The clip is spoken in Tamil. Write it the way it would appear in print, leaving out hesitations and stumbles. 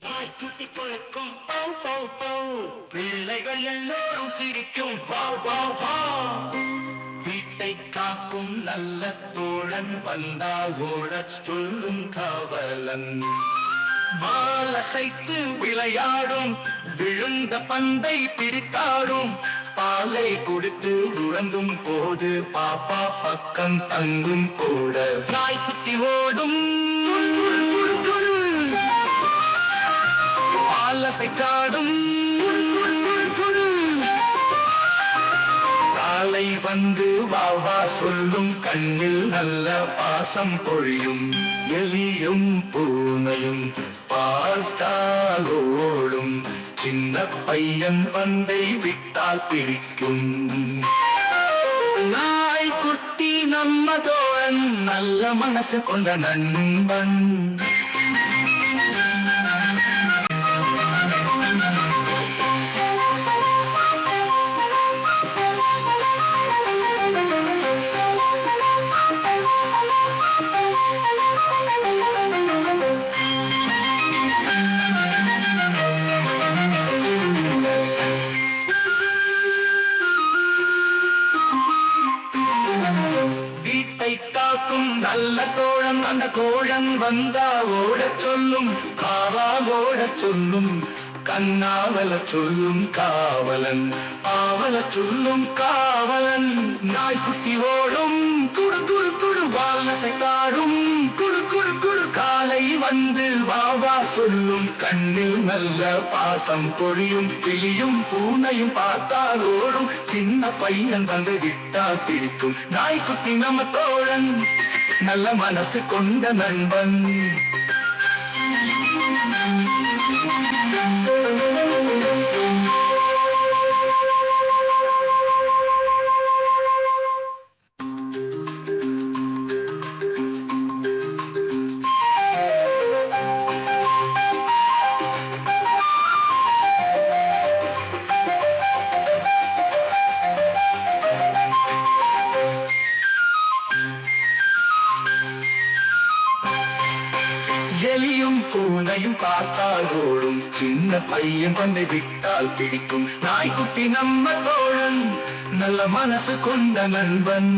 நாய்க்குட்டி பொழுக்கும் பௌ பௌ பௌ, பிள்ளைகள் எல்லோரும் சிரிக்கும் வா வா வா. வீட்டை காக்கும் நல்ல தோழன் வந்தால் ஓடச் சொல்லும் காவலன். வாலசைத்து விளையாடும், விழுந்த பந்தை பிடித்தாடும், பாலை குடித்து உறங்கும் போது பாப்பா பக்கம் தங்கும் கூட. நாய்க்குட்டி ஓடும் பாலசை காடும், காலை வந்து வாவா சொல்லும், கண்ணில் நல்ல பாசம் பொழியும். எலியும் பூனையும் பார்த்தால் ஓடும், சின்ன பையன் பந்தை விட்டால் பிடிக்கும். நாய்க்குட்டி நம்ம தோழன், நல்ல மனசு கொண்ட நண்பன். காக்கும் நல்ல தோழன், அந்த தோழன் வந்தா ஓடச் சொல்லும், காவால் ஓடச் சொல்லும், கண்ணாவல சொல்லும் காவலன், ஆவல சொல்லும் காவலன். நாய்க்குட்டி ஓடும் குடு குடு குடு, வாலசை காடும் குடு குடு குடு, காலை வந்து வாவா சொல்லும், கண்ணில் நல்ல பாசம் பொழியும். கிளியும் பூனையும் பார்த்தால் ஓடும், சின்ன பையன் வந்து விட்டால் பிடிக்கும். நாய்க்குட்டி நம்ம தோழன், நல்ல மனசு கொண்ட நண்பன். எலியும் பூனையும் பார்த்தால் ஓடும், சின்ன பையன் பந்தை விட்டால் பிடிக்கும். நாய்க்குட்டி நம்ம தோழன், நல்ல மனசு கொண்ட நண்பன்.